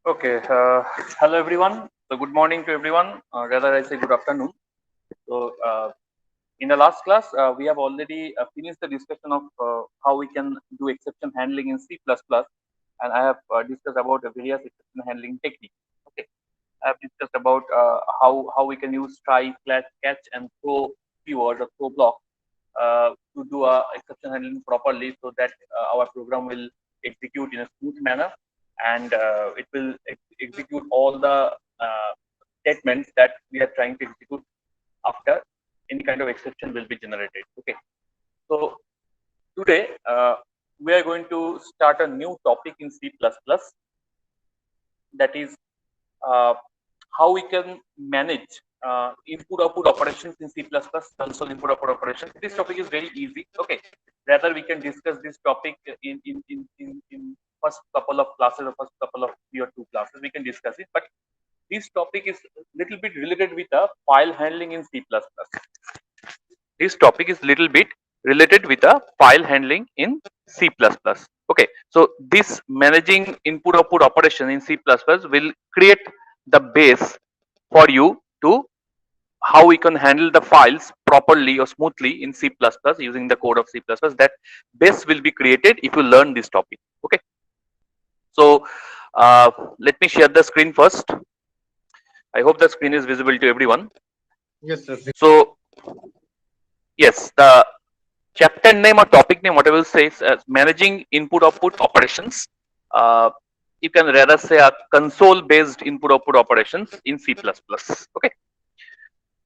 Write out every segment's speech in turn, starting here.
Okay. Hello, everyone. So, good morning to everyone. Rather, I say good afternoon. So, in the last class, we have already finished the discussion of how we can do exception handling in C++, and I have discussed about the various exception handling techniques. Okay. I have discussed about how we can use try, catch, and throw keywords or throw blocks to do a exception handling properly, so that our program will execute in a smooth manner, and it will execute all the statements that we are trying to execute after any kind of exception will be generated. Okay, so today we are going to start a new topic in C++, that is uh, how we can manage input output operations in C++, console input output operations. This topic is very easy. Okay, rather we can discuss this topic in first couple of classes or first couple of 3 or 2 classes. We can discuss it, but this topic is little bit related with the file handling in C++. This topic is little bit related with the file handling in C++. Okay, so this managing input output operation in C++ will create the base for you to how we can handle the files properly or smoothly in C++ using the code of C++. That base will be created if you learn this topic. Okay, so let me share the screen first. I hope the screen is visible to everyone. Yes, sir. So yes, the chapter name or topic name, whatever says, managing input output operations. Uh, you can rather say a console based input output operations in C++. Okay,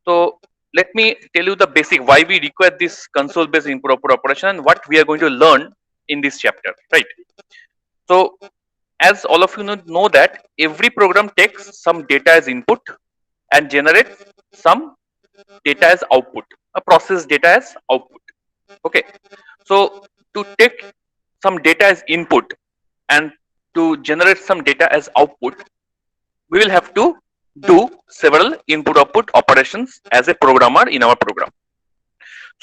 so let me tell you the basic why we require this console based input output operation and what we are going to learn in this chapter, right? So as all of you know that every program takes some data as input and generates some data as output, a process data as output. Okay, so to take some data as input and to generate some data as output, we will have to do several input output operations as a programmer in our program.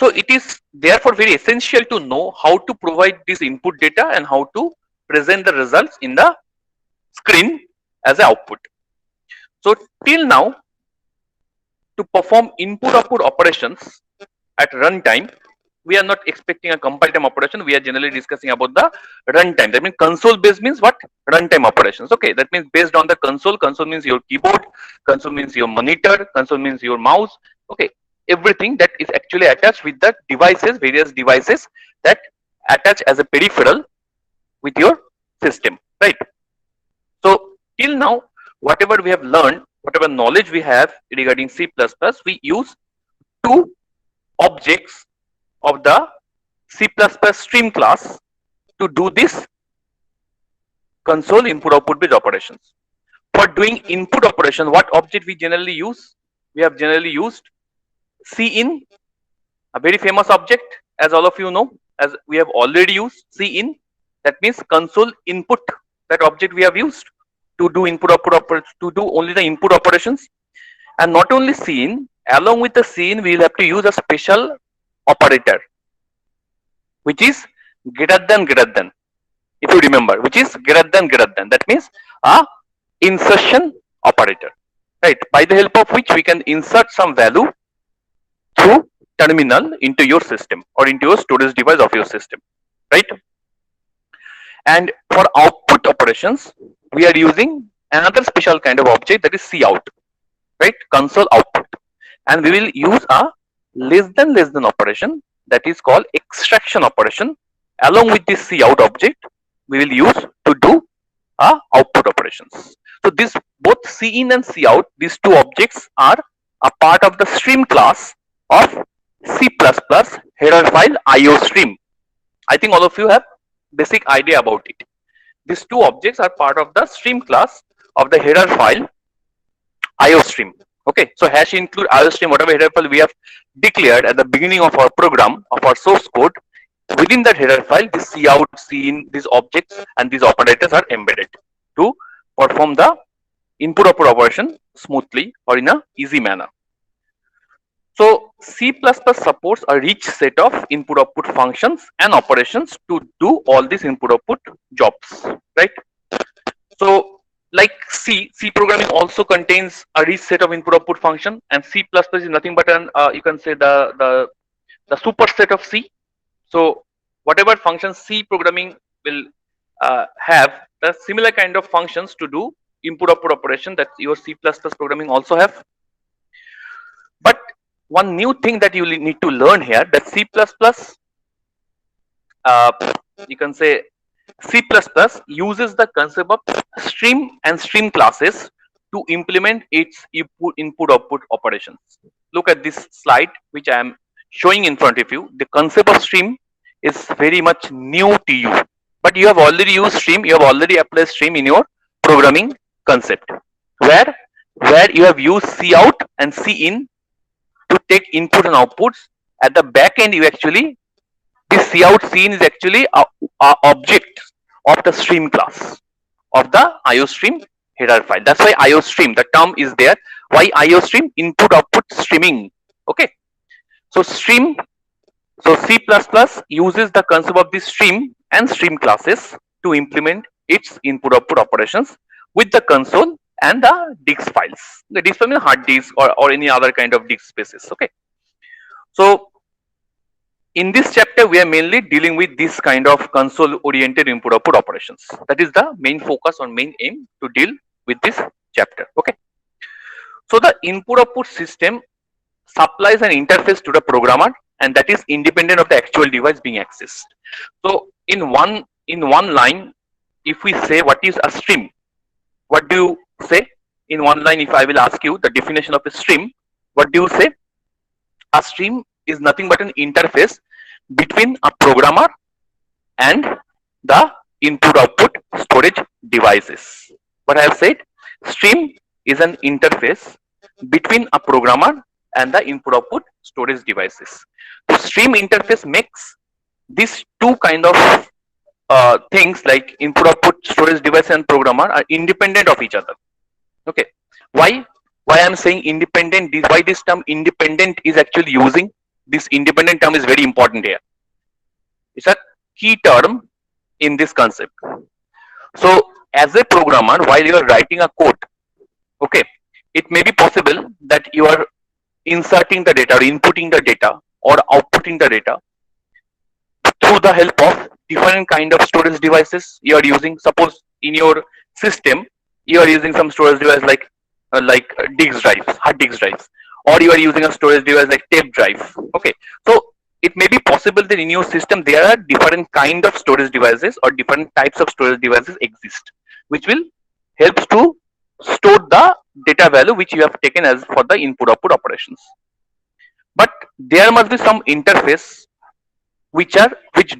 So it is therefore very essential to know how to provide this input data and how to present the results in the screen as an output. So till now, to perform input output operations at runtime, we are not expecting a compile time operation. We are generally discussing about the runtime. That means console based means what? Runtime operations. Okay, that means based on the console. Console means your keyboard. Console means your monitor. Console means your mouse. Okay, everything that is actually attached with the devices, various devices that attach as a peripheral with your system, right? So till now, whatever we have learned, whatever knowledge we have regarding C++, we use two objects of the C++ stream class to do this console input output based operations. For doing input operation, what object we generally use? We have generally used cin, a very famous object, as all of you know, as we have already used cin. That means console input. That object we have used to do input output operations, to do only the input operations, and not only cin. Along with the cin, we will have to use a special operator, which is greater than, if you remember, which is greater than. That means a insertion operator, right? By the help of which we can insert some value through terminal into your system or into your storage device of your system, right? And for output operations, we are using another special kind of object, that is cout, right? Console output. And we will use a less than operation, that is called extraction operation. Along with this cout object, we will use to do output operations. So this both cin and cout, these two objects are a part of the stream class of C++ header file iostream. I think all of you have basic idea about it. These two objects are part of the stream class of the header file iostream. Okay, so hash include iostream, whatever header file we have declared at the beginning of our program, of our source code. Within that header file, this cout, cin, these objects and these operators are embedded to perform the input output operation smoothly or in a easy manner. So C++ supports a rich set of input output functions and operations to do all these input output jobs, right? So like C programming also contains a rich set of input output function, and C++ is nothing but an you can say the superset of C. So whatever functions C programming will have the similar kind of functions to do input output operation that your C++ programming also have. But one new thing that you need to learn here, that C++, you can say C++ uses the concept of stream and stream classes to implement its input output operations. Look at this slide which I am showing in front of you. The concept of stream is very much new to you, but you have already used stream, you have already applied stream in your programming concept, where you have used cout and cin to take input and outputs. At the back end, you actually, this cout cin is actually a object of the stream class of the IOStream header file. That's why IOStream, the term is there. Why IOStream? Input output streaming. Okay. So stream, so C++ uses the concept of the stream and stream classes to implement its input output operations with the console and the disk files. The disk file means hard disk or any other kind of disk spaces. Okay. So in this chapter, we are mainly dealing with this kind of console oriented input output operations. That is the main focus or main aim to deal with this chapter. Okay. So the input output system supplies an interface to the programmer, and that is independent of the actual device being accessed. So in one line, if we say what is a stream, what do you say? In one line, if I will ask you the definition of a stream, what do you say? A stream is nothing but an interface between a programmer and the input output storage devices. What I have said, stream is an interface between a programmer and the input output storage devices. The stream interface makes these two kind of things like input output storage device and programmer are independent of each other. Okay. Why I'm saying independent? Why this term independent is actually using? This independent term is very important here. It's a key term in this concept. So as a programmer, while you are writing a code, okay, it may be possible that you are inserting the data or inputting the data or outputting the data through the help of different kind of storage devices you are using. Suppose in your system you are using some storage device like disk drives, hard disk drives, or you are using a storage device like tape drive. Okay, so it may be possible that in your system there are different kind of storage devices or different types of storage devices exist, which will help to store the data value which you have taken as for the input output operations. But there must be some interface which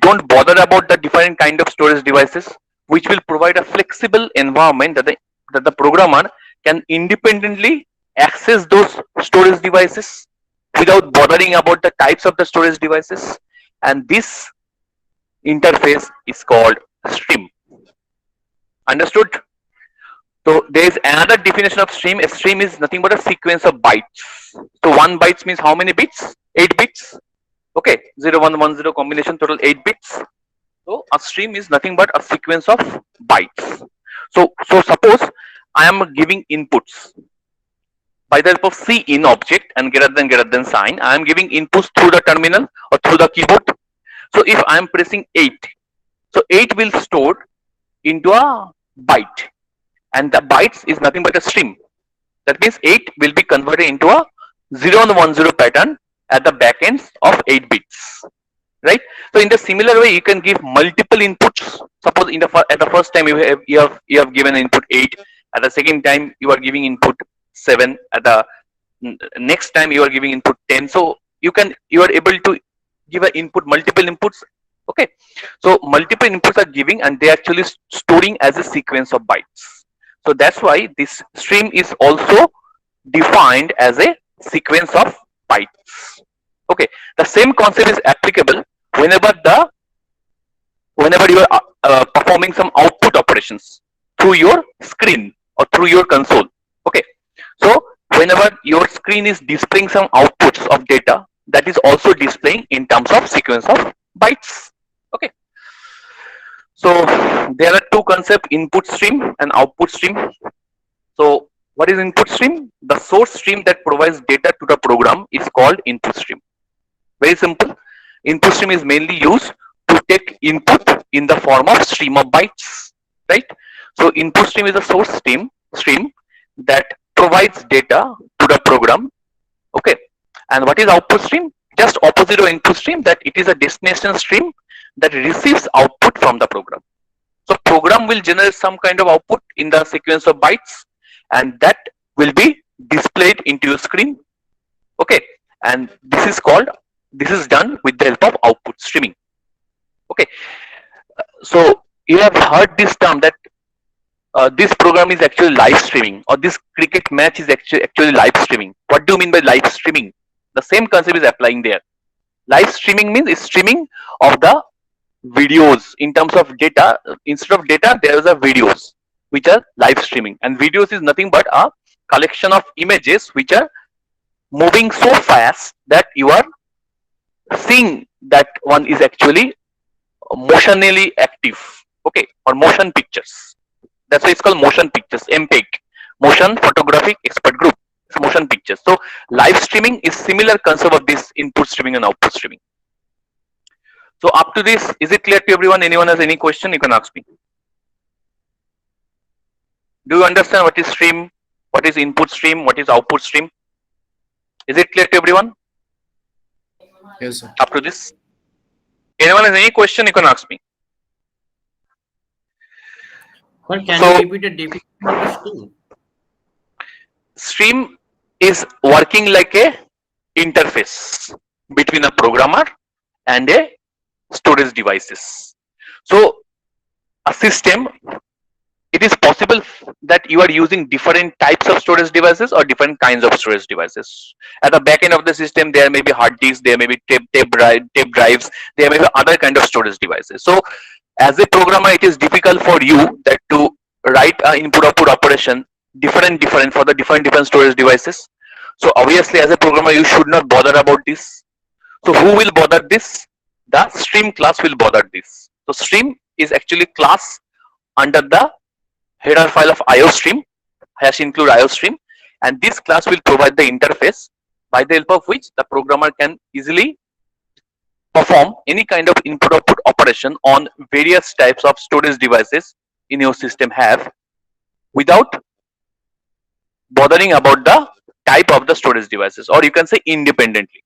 don't bother about the different kind of storage devices, which will provide a flexible environment that the programmer can independently access those storage devices without bothering about the types of the storage devices, and this interface is called stream. Understood? So there is another definition of stream. A stream is nothing but a sequence of bytes. So 1 bytes means how many bits? 8 bits. Okay, 0 1 1 0 combination, total 8 bits. So a stream is nothing but a sequence of bytes. So suppose I am giving inputs by the help of cin object and greater than sign. I am giving inputs through the terminal or through the keyboard. So if I am pressing 8, so 8 will store into a byte, and the bytes is nothing but a stream. That means 8 will be converted into a 0 and 1 0 pattern at the back ends of 8 bits, right? So in the similar way, you can give multiple inputs. Suppose at the first time you have given input 8, at the second time you are giving input 7, at the next time you are giving input 10. So you are able to give multiple inputs. Okay, so multiple inputs are giving, and they are actually storing as a sequence of bytes. So that's why this stream is also defined as a sequence of bytes. Okay, the same concept is applicable whenever you are performing some output operations through your screen or through your console. Okay, so whenever your screen is displaying some outputs of data, that is also displaying in terms of sequence of bytes. Okay, so there are two concepts, input stream and output stream. So what is input stream? The source stream that provides data to the program is called input stream. Very simple. Input stream is mainly used to take input in the form of stream of bytes, right? So input stream is a source stream that provides data to the program. Okay. And what is output stream? Just opposite of input stream, that it is a destination stream that receives output from the program. So program will generate some kind of output in the sequence of bytes, and that will be displayed into your screen. Okay. And this is done with the help of output streaming. Okay. So you have heard this term that this program is actually live streaming, or this cricket match is actually live streaming. What do you mean by live streaming? The same concept is applying there. Live streaming means is streaming of the videos in terms of data. Instead of data, there is a videos which are live streaming, and videos is nothing but a collection of images which are moving so fast that you are seeing that one is actually motionally active. Okay, or motion pictures. That's why it's called motion pictures. MPEG, Motion Photographic Expert Group. It's motion pictures. So live streaming is similar concept of this input streaming and output streaming. So up to this, is it clear to everyone? Anyone has any question, you can ask me. Do you understand what is stream, what is input stream, what is output stream? Is it clear to everyone? Yes, sir. Up to this? Anyone has any question, you can ask me. But can So- you repeat the definition of the stream? Stream is working like a interface between a programmer and a storage devices. So a system, it is possible that you are using different types of storage devices or different kinds of storage devices. At the back end of the system, there may be hard disks, there may be tape drives, there may be other kind of storage devices. So as a programmer, it is difficult for you that to write an input output operation different for the different storage devices. So obviously, as a programmer, you should not bother about this. So who will bother this? The stream class will bother this. So stream is actually class under the header file of IOStream, #include IOStream, and this class will provide the interface by the help of which the programmer can easily perform any kind of input output operation on various types of storage devices in your system have without bothering about the type of the storage devices, or you can say independently.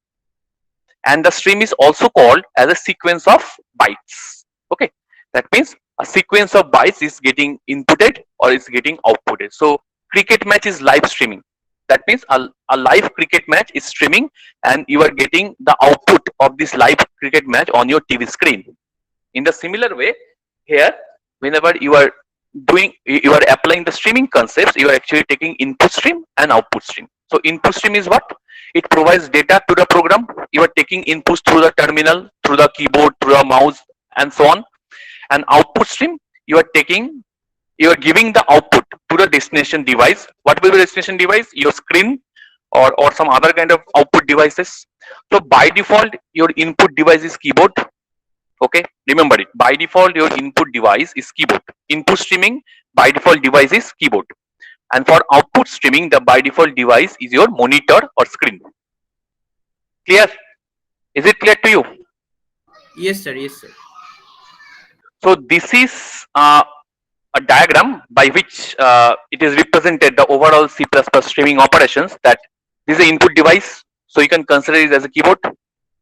And the stream is also called as a sequence of bytes. Okay, that means a sequence of bytes is getting inputted or is getting outputted. So cricket match is live streaming. That means a live cricket match is streaming, and you are getting the output of this live cricket match on your TV screen. In the similar way, here, whenever you are applying the streaming concepts, you are actually taking input stream and output stream. So input stream is what? It provides data to the program. You are taking inputs through the terminal, through the keyboard, through a mouse, and so on. And output stream, you are giving the output to the destination device. What will be the destination device? Your screen or some other kind of output devices. So by default, your input device is keyboard. Okay, remember it. By default, your input device is keyboard. Input streaming, by default device is keyboard. And for output streaming, the by default device is your monitor or screen. Clear? Is it clear to you? Yes, sir. Yes, sir. So this is a diagram by which it is represented the overall C++ streaming operations. That this is an input device, so you can consider it as a keyboard,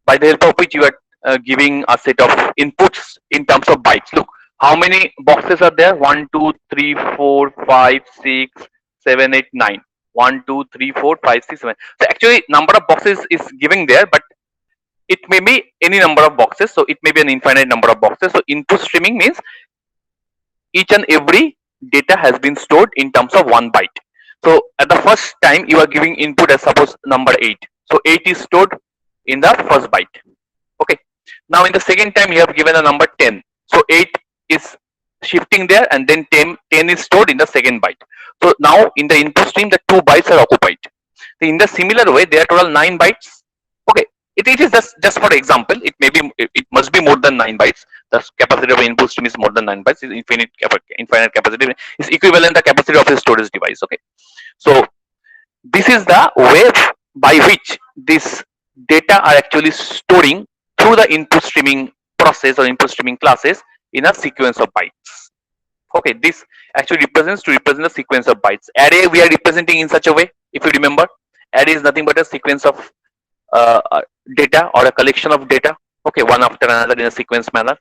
by the help of which you are giving a set of inputs in terms of bytes. Look, how many boxes are there? 1, 2, 3, 4, 5, 6, 7, 8, 9. 1, 2, 3, 4, 5, 6, 7. So actually, number of boxes is giving there, but it may be any number of boxes. So it may be an infinite number of boxes. So input streaming means each and every data has been stored in terms of 1 byte. So at the first time you are giving input as suppose number 8. So 8 is stored in the first byte. Okay. Now in the second time you have given a number 10. So 8 is shifting there, and then 10 is stored in the second byte. So now in the input stream the 2 bytes are occupied. So in the similar way there are total 9 bytes. Okay. it is just for example. It may be, it must be more than 9 bytes. The capacity of input stream is more than 9 bytes. Is infinite capacity is equivalent the capacity of a storage device. Okay, so this is the way by which this data are actually storing through the input streaming process or input streaming classes in a sequence of bytes. Okay, this actually represents to represent a sequence of bytes. Array we are representing in such a way. If you remember, array is nothing but a sequence of data or a collection of data. Okay, one after another in a sequence manner.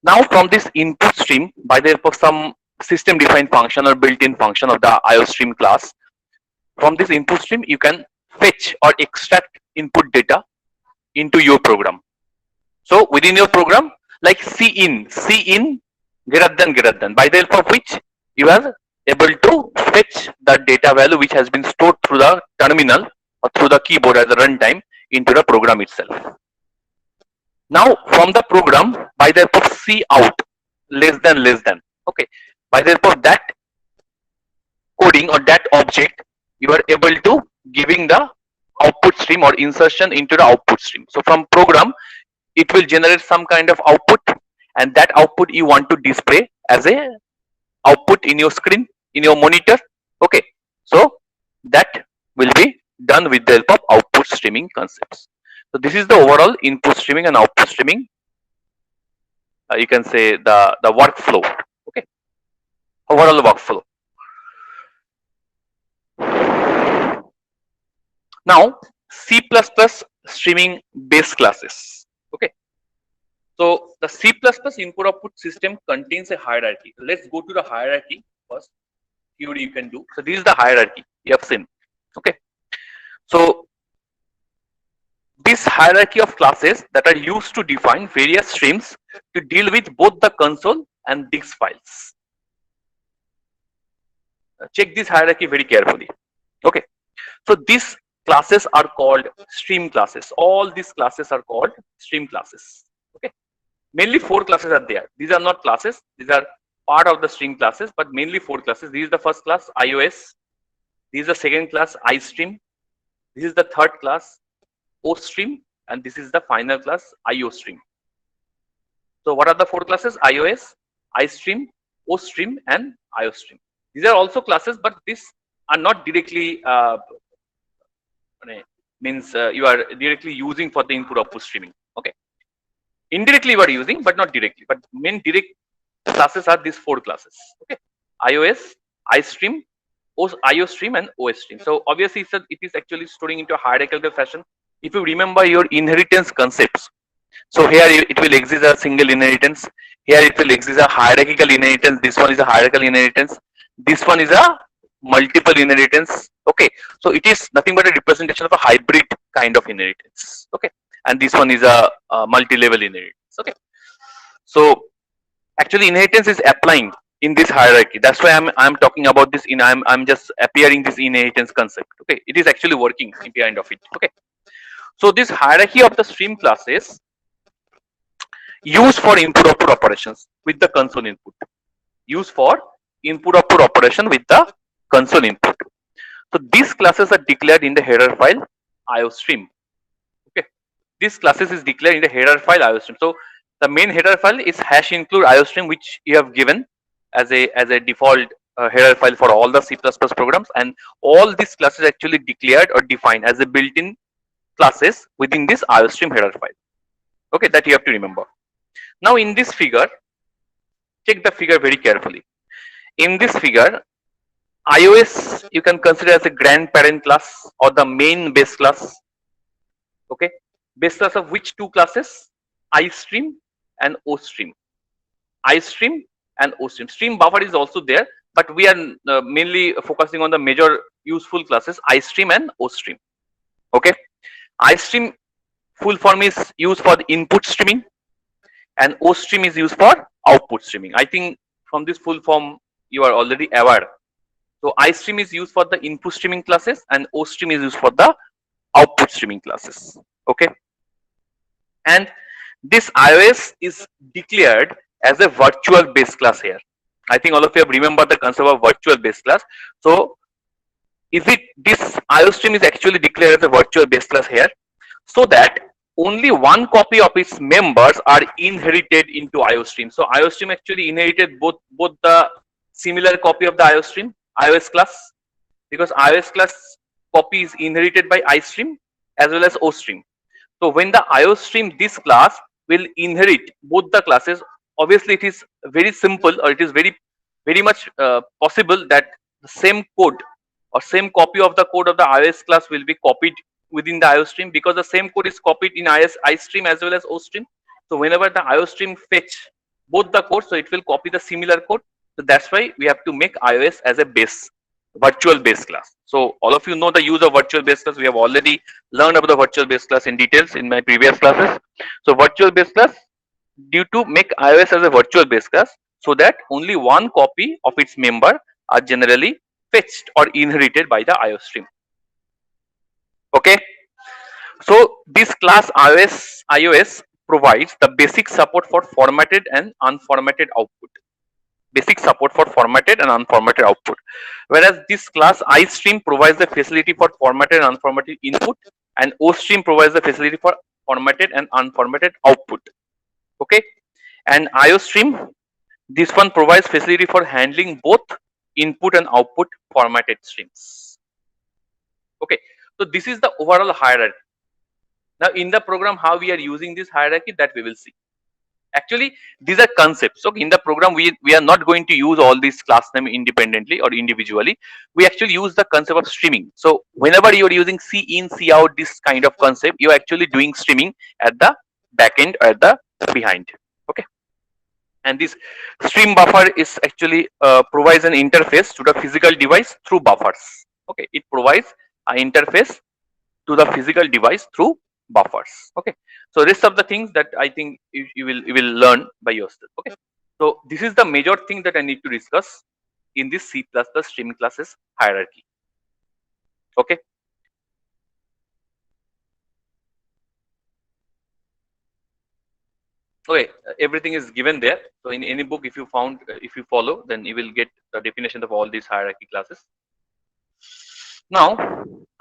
Now, from this input stream, by the help of some system defined function or built-in function of the IOStream class, from this input stream you can fetch or extract input data into your program. So within your program, like cin greater than, by the help of which you are able to fetch the data value which has been stored through the terminal or through the keyboard at the runtime into the program itself. Now from the program, by the help of cout less than, okay, by the help of that coding or that object, you are able to giving the output stream or insertion into the output stream. So from program, it will generate some kind of output, and that output you want to display as a output in your screen, in your monitor. Okay, so that will be done with the help of output streaming concepts. So this is the overall input streaming and output streaming. You can say the workflow. Okay, overall workflow. Now C++ streaming base classes. Okay, so the C++ input output system contains a hierarchy. Let's go to the hierarchy first. Theory you can do. So this is the hierarchy you have seen. Okay, so this hierarchy of classes that are used to define various streams to deal with both the console and disk files. Check this hierarchy very carefully. Okay, so these classes are called stream classes. All these classes are called stream classes. Okay, mainly 4 classes are there. These are not classes, these are part of the stream classes, but mainly 4 classes. This is the first class, iOS. This is the second class, iStream. This is the third class, OStream, and this is the final class, IOStream. So what are the 4 classes? iOS, iStream, OStream, and IOStream. These are also classes, but these are not directly means you are directly using for the input output streaming. Okay, indirectly you are using, but not directly. But main direct classes are these 4 classes. Okay, iOS, iStream, IOStream, and OStream. So obviously it is actually storing into a hierarchical fashion. If you remember your inheritance concepts, so here it will exist a single inheritance. Here it will exist a hierarchical inheritance. This one is a hierarchical inheritance. This one is a multiple inheritance. Okay, so it is nothing but a representation of a hybrid kind of inheritance. Okay, and this one is a multi-level inheritance. Okay, so actually inheritance is applying in this hierarchy. That's why I'm talking about this. I'm just appearing this inheritance concept. Okay, it is actually working behind of it. Okay, so this hierarchy of the stream classes used for input output operations with the console input. Used for input output operation with the console input. So these classes are declared in the header file IOStream. Okay, these classes is declared in the header file IOStream. So the main header file is #include IOStream, which you have given as a default header file for all the C++ programs, and all these classes actually declared or defined as a built-in classes within this IOStream header file. Okay, that you have to remember. Now in this figure, check the figure very carefully. In this figure, iOS you can consider as a grandparent class or the main base class. Okay, base class of which 2 classes? iStream and OStream. iStream and OStream. Stream buffer is also there, but we are mainly focusing on the major useful classes, iStream and OStream. Okay, iStream full form is used for the input streaming, and OStream is used for output streaming. I think from this full form you are already aware. So iStream is used for the input streaming classes, and OStream is used for the output streaming classes. Okay, and this iOS is declared as a virtual base class here. I think all of you have remembered the concept of virtual base class. So is it this IOStream is actually declared as a virtual base class here? so that only one copy of its members are inherited into IOStream. So IOStream actually inherited both the similar copy of the IOStream, iOS class, because iOS class copy is inherited by iStream as well as OStream. So when the IOStream, this class will inherit both the classes. Obviously, it is very simple, or it is very much possible that the same code or same copy of the code of the iOS class will be copied within the IOStream, because the same code is copied in iStream as well as OStream. So whenever the IOStream fetch both the codes, so it will copy the similar code. So that's why we have to make iOS as a base, virtual base class. So all of you know the use of virtual base class. We have already learned about the virtual base class in details in my previous classes. So virtual base class, due to make iOS as a virtual base class, so that only one copy of its member are generally fetched or inherited by the IOStream. Okay. So this class iOS provides the basic support for formatted and unformatted output. Basic support for formatted and unformatted output. Whereas this class iStream provides the facility for formatted and unformatted input, and OStream provides the facility for formatted and unformatted output. Okay. And IOStream, this one provides facility for handling both input and output formatted streams. Okay. So this is the overall hierarchy. Now in the program, how we are using this hierarchy, that we will see. Actually, these are concepts. Okay, in the program, we are not going to use all these class name independently or individually. We actually use the concept of streaming. So whenever you are using C in, C out, this kind of concept, you are actually doing streaming at the back end or at the behind. Okay. And this stream buffer is actually provides an interface to the physical device through buffers. Okay, it provides an interface to the physical device through buffers. Okay, so rest of the things that I think you will learn by yourself. Okay, so this is the major thing that I need to discuss in this C++ streaming classes hierarchy. Okay. Okay, everything is given there. So in any book, if you follow, then you will get the definition of all these hierarchy classes. Now,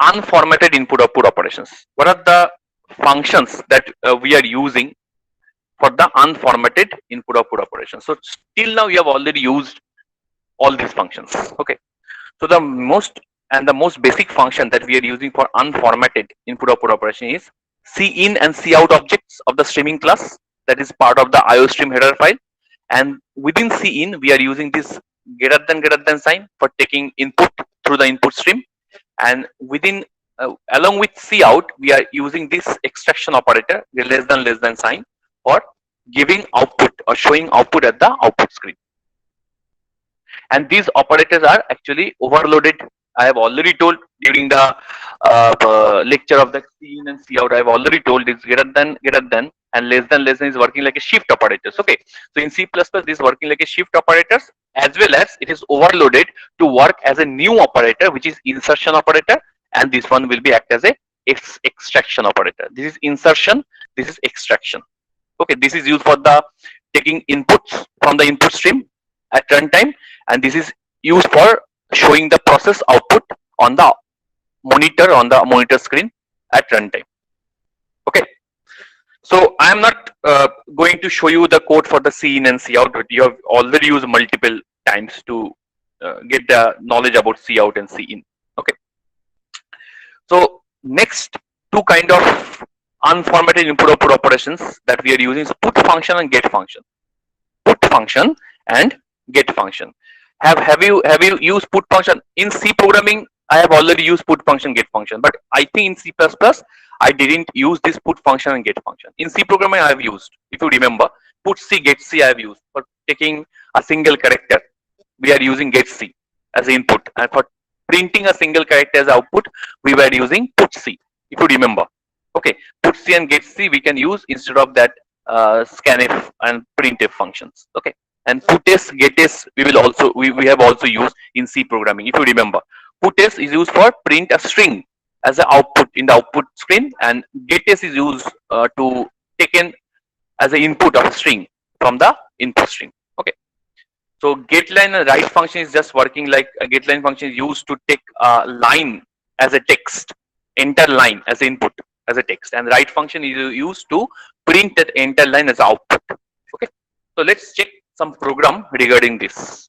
unformatted input output operations. What are the functions that we are using for the unformatted input output operations? So till now, we have already used all these functions. Okay. So the most basic function that we are using for unformatted input output operation is cin and cout objects of the streaming class, that is part of the IOStream header file. And within cin, we are using this greater than sign for taking input through the input stream. And within along with cout, we are using this extraction operator, less than sign, for giving output or showing output at the output screen. And these operators are actually overloaded. I have already told during the lecture of the cin and cout. I have already told this greater than and less than is working like a shift operators. Okay, so in C++, this is working like a shift operators, as well as it is overloaded to work as a new operator, which is insertion operator, and this one will be act as a extraction operator. This is insertion, this is extraction. Okay, this is used for the taking inputs from the input stream at runtime, and this is used for showing the process output on the monitor screen at runtime. Okay, so I am not going to show you the code for the cin and cout, but you have already used multiple times to get the knowledge about cout and cin. Okay, so next two kind of unformatted input output operations that we are using is put function and get function. Put function and get function. Have you used put function in C programming? I have already used put function, get function, but I think in C++ I didn't use this put function and get function. In C programming I have used, if you remember, put C, get C I have used for taking a single character. We are using get C as input, and for printing a single character as output, we were using put C, if you remember. Okay, put C and get C we can use instead of that scanf and printf functions. Okay, and putS, getS we have also used in C programming, if you remember. PutS is used for print a string as an output in the output screen, and getS is used to take in as an input of a string from the input string. Okay, so getLine and write function is just working like a getLine function is used to take a line as a text, enter line as input as a text, and write function is used to print that entire line as output. Okay, so let's check some program regarding this.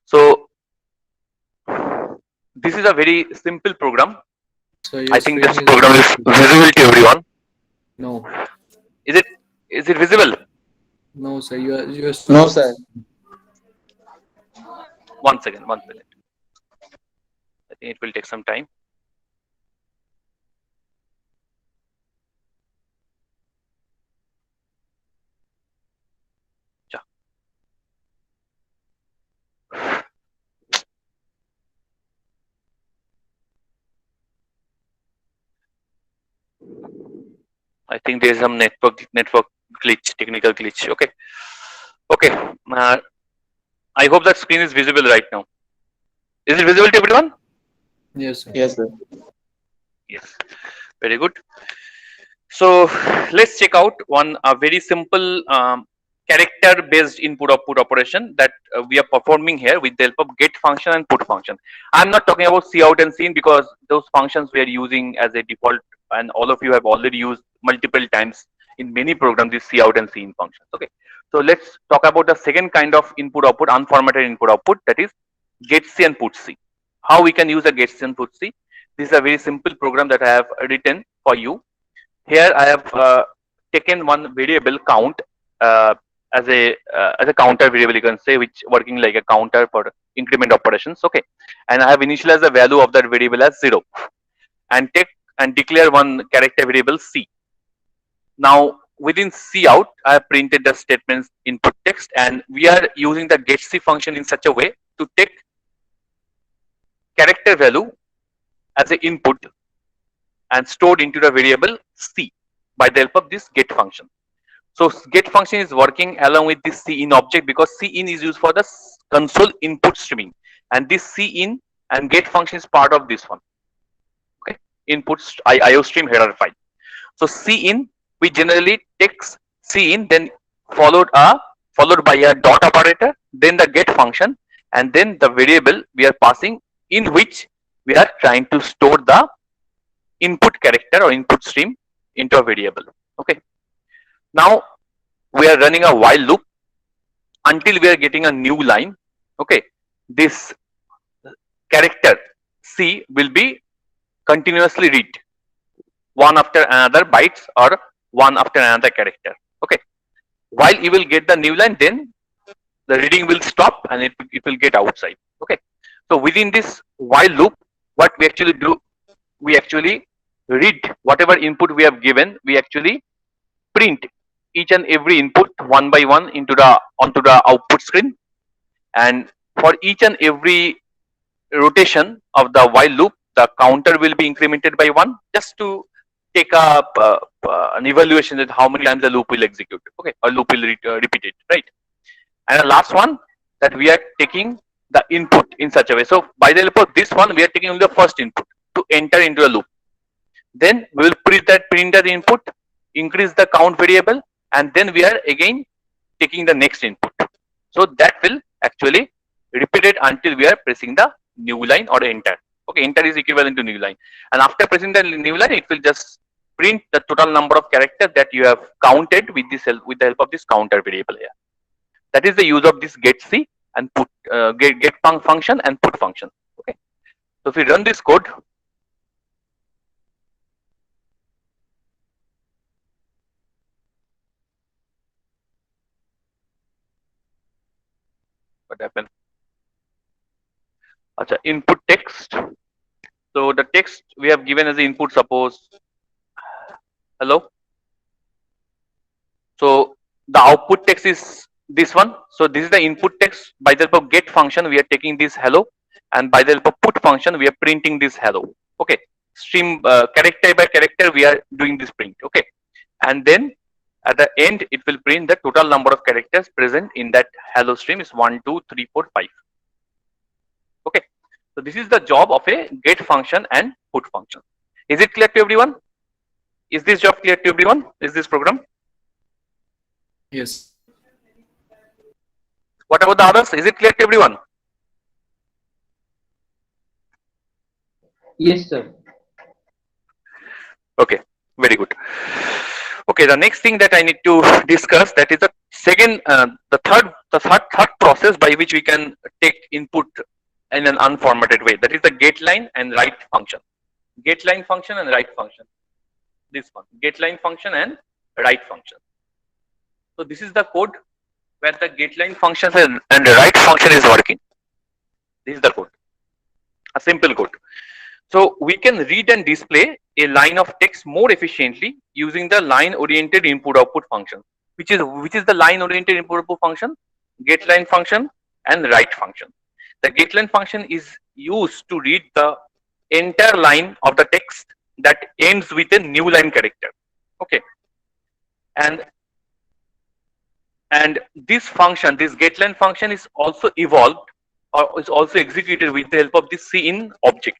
So this is a very simple program. So I your think screen this is program is visible to everyone. no, Is it visible? no, sir. Your No, sir. One second, one second. I think it will take some time. Ja. I think there is some network glitch, technical glitch. Okay, okay. I hope that screen is visible right now. Is it visible to everyone? yes, sir. Yes, sir. Yes, very good. So let's check out one very simple character based input output operation that we are performing here with the help of get function and put function. I'm not talking about cout and cin because those functions we are using as a default, and all of you have already used multiple times in many programs these cout and cin functions. Okay, so let's talk about the second kind of input output, unformatted input output, that is getc and putc. How we can use a getc and putc? This is a very simple program that I have written for you. Here I have taken one variable count as a counter variable, you can say, which working like a counter for increment operations. Okay, and I have initialized the value of that variable as 0, and take and declare one character variable c. Now within cout I have printed the statements input text, and we are using the getc function in such a way to take character value as an input and stored into the variable c by the help of this get function. So get function is working along with this cin object because cin is used for the console input streaming, and this cin and get function is part of this one. Okay, input IO stream header file. So cin, we generally take cin, then followed by a dot operator, then the get function, and then the variable we are passing in which we are trying to store the input character or input stream into a variable. Okay, now we are running a while loop until we are getting a new line. Okay, this character c will be continuously read one after another bytes or one after another character. Okay, while you will get the new line, then the reading will stop and it will get outside. Okay, so within this while loop, what we actually do, we actually read whatever input we have given, we actually print each and every input one by one onto the output screen, and for each and every rotation of the while loop the counter will be incremented by 1 just to take up an evaluation that how many times the loop will execute. Okay, or loop will repeat it, right? And the last one, that we are taking the input in such a way, so by the help of this one we are taking only the first input to enter into the loop, then we will print that input, increase the count variable, and then we are again taking the next input. So that will actually repeat it until we are pressing the new line or enter. Okay, enter is equivalent to new line, and after pressing the new line it will just print the total number of characters that you have counted with the help of this counter variable here. That is the use of this getc and put get function and put function. Okay, so if we run this code, what happened? Acha, input text. So the text we have given as the input, suppose hello. So the output text is this one. So this is the input text. By the help of get function we are taking this hello, and by the help of put function we are printing this hello. Okay, stream character by character we are doing this print. Okay, and then at the end it will print the total number of characters present in that hello stream is 1 2 3 4 5. Okay, so this is the job of a get function and put function. Is it clear to everyone? Is this job clear to everyone? Is this program? Yes. What about the others? Is it clear to everyone? Yes, sir. Okay, very good. Okay, the next thing that I need to discuss, that is the second, the third process by which we can take input in an unformatted way. That is the get line and write function. Get line function and write function. This one, get line function and write function. So this is the code where the get line function and the write function is working. This is the code, a simple code. So we can read and display a line of text more efficiently using the line oriented input output function. Which is the line oriented input output function? Get line function and write function. The get line function is used to read the entire line of the text that ends with a new line character. Okay. And this function, this getLine function, is also evolved or is also executed with the help of this cin object.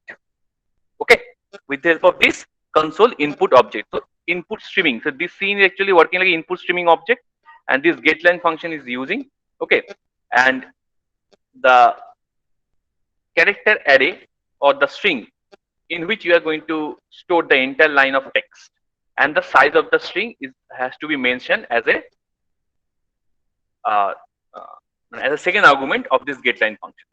Okay, with the help of this console input object. So input streaming. So this cin is actually working like input streaming object, and this getLine function is using. Okay, and the character array or the string in which you are going to store the entire line of text, and the size of the string has to be mentioned uh, as a second argument of this getLine function.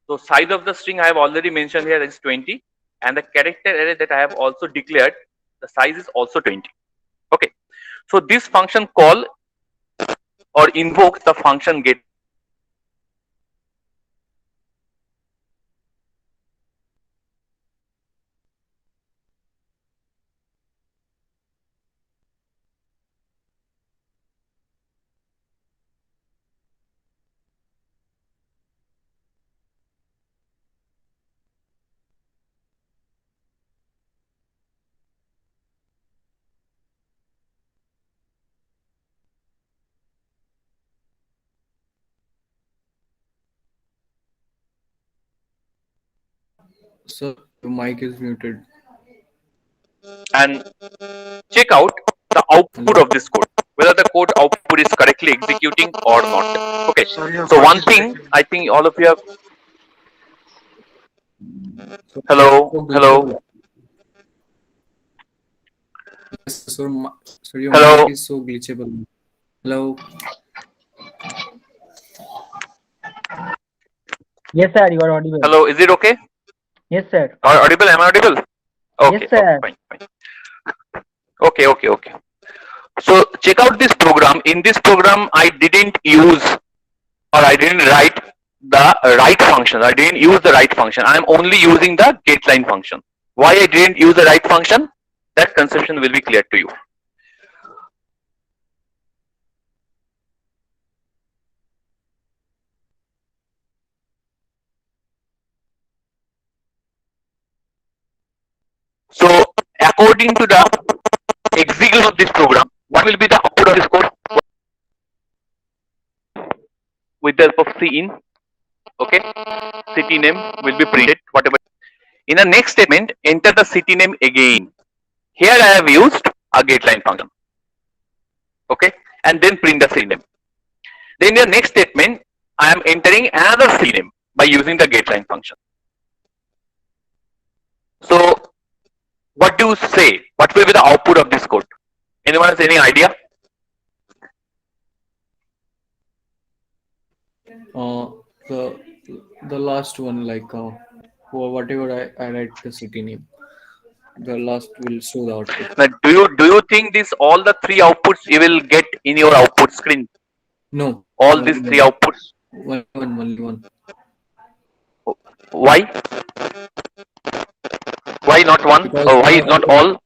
So size of the string I have already mentioned here is 20, and the character array that I have also declared, the size is also 20. Okay, so this function call or invokes the function get. So your mic is muted. And check out the output of this code, whether the code output is correctly executing or not. Okay, so one thing I think all of you have. So, Hello, so hello, glitchable. Yes, so your mic hello, is so glitchable. Hello. Yes, sir. You are audible. hello. Is it okay? Yes, sir. Audible? Am I audible? Yes, Okay, sir. fine, fine. Okay. So check out this program. In this program, I didn't use or I didn't write the write function. I didn't use the write function. I am only using the getLine function. Why I didn't use the write function? That conception will be clear to you. So according to the execution of this program, what will be the output of this code? With the help of cin, okay, city name will be printed, whatever. In the next statement, enter the city name again. Here I have used a getLine function, okay, and then print the city name. Then in the next statement, I am entering another city name by using the getLine function. So what do you say? What will be the output of this code? Anyone has any idea? Uh, the the last one, like whatever I write the city name, the last will show the output. Now, do you think this all the three outputs you will get in your output screen? No, All only these three outputs. only one. Why? Why not one? Because Or why not all?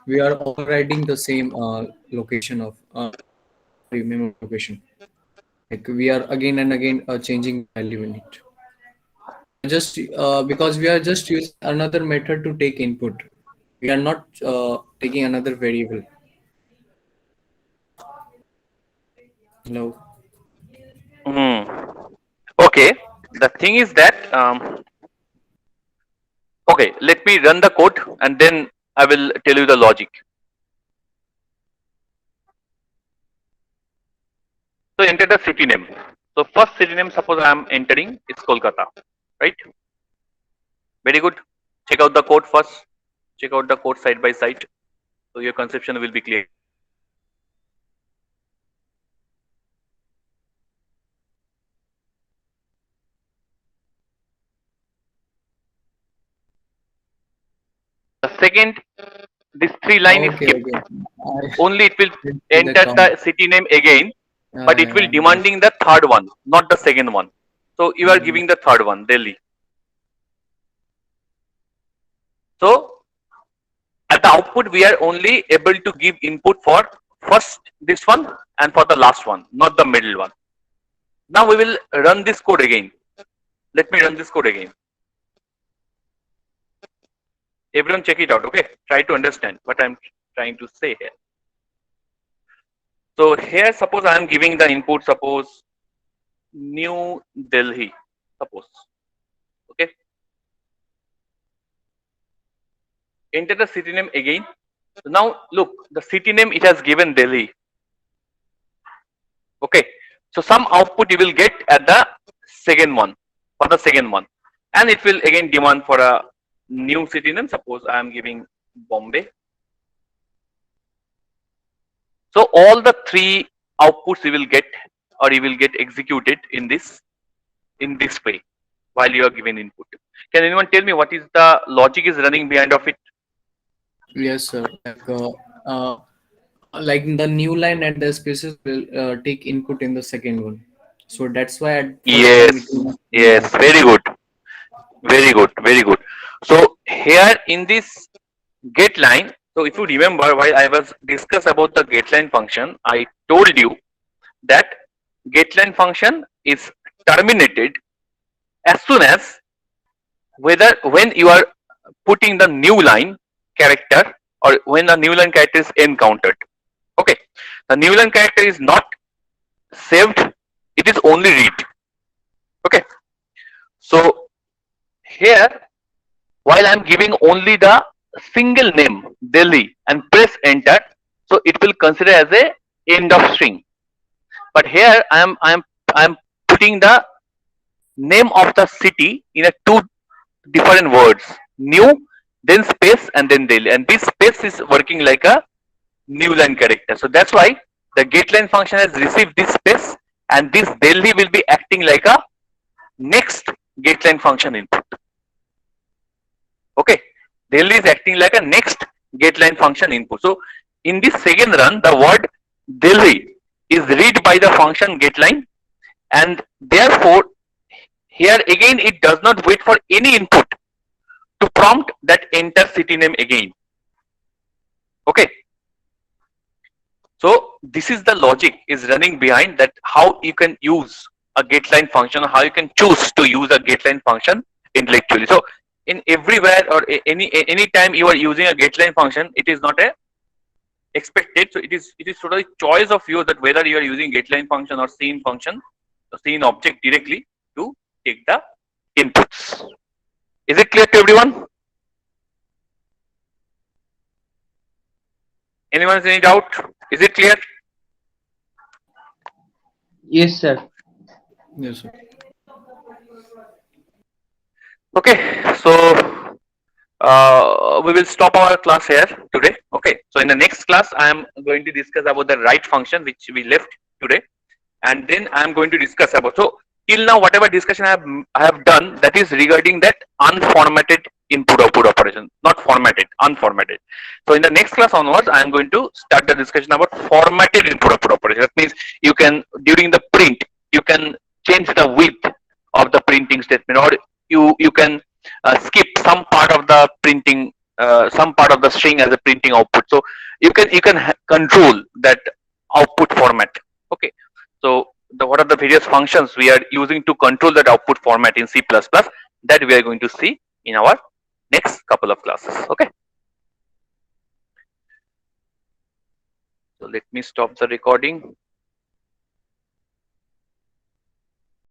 we are all writing the same location of memory location. Like we are again and again changing value in it. Just because we are just using another method to take input. We are not taking another variable. Hello. Okay. The thing is that okay, let me run the code and then I will tell you the logic. So enter the city name. So first city name, suppose I am entering, is Kolkata, right? Very good. Check out the code first. Check out the code side by side. So your conception will be clear. The second, this three line is Okay, skipped. okay. Only it will Didn't see the enter count. the city name again, but it will Yeah. demanding the third one, not the second one. So you are giving the third one, Delhi. So at the output, we are only able to give input for first this one and for the last one, not the middle one. Now we will run this code again. Let me run this code again. Everyone check it out, okay? Try to understand what I'm trying to say here. So here, suppose I am giving the input, suppose New Delhi, suppose, okay? Enter the city name again. So now look, the city name it has given Delhi. Okay. So some output you will get at the second one, for the second one. And it will again demand for a new city name. Suppose I am giving Bombay. So all the three outputs you will get or you will get executed in this way while you are given input. Can anyone tell me what is the logic is running behind of it? Yes, sir. Like the new line at the spaces will take input in the second one. So that's why at first time it Yes, will not yes, very good, very good, very good. So here in this get line, so if you remember while I was discuss about the get line function, I told you that get line function is terminated as soon as whether when you are putting the new line character or when a new line character is encountered. Okay, the new line character is not saved, it is only read. Okay, so here while I am giving only the single name Delhi and press enter, so it will consider as a end of string. But here I am putting the name of the city in a two different words, new, then space and then Delhi, and this space is working like a new line character. So that's why the getLine function has received this space, and this Delhi will be acting like a next getLine function input. Okay, Delhi is acting like a next getLine function input. So in this second run, the word Delhi is read by the function getLine, and therefore here again it does not wait for any input to prompt that enter city name again. Okay. So this is the logic is running behind that how you can use a getLine function, how you can choose to use a getLine function intellectually. So in everywhere or any time you are using a getLine function, it is not a expected. So it is sort of a choice of you that whether you are using getLine function or scene function, scene object directly to take the inputs. Is it clear to everyone? Anyone has any doubt? Is it clear? Yes, sir. Yes, sir. Okay, so we will stop our class here today. Okay, so in the next class, I am going to discuss about the write function which we left today, and then I am going to discuss about. So till now, whatever discussion I have done, that is regarding that unformatted input output operation, not formatted, unformatted. So in the next class onwards, I am going to start the discussion about formatted input output operation. That means you can during the print you can change the width of the printing statement, or you can skip some part of the printing, some part of the string as a printing output. So you can control that output format. Okay, so what are the various functions we are using to control that output format in C++, that we are going to see in our next couple of classes. Okay, so let me stop the recording.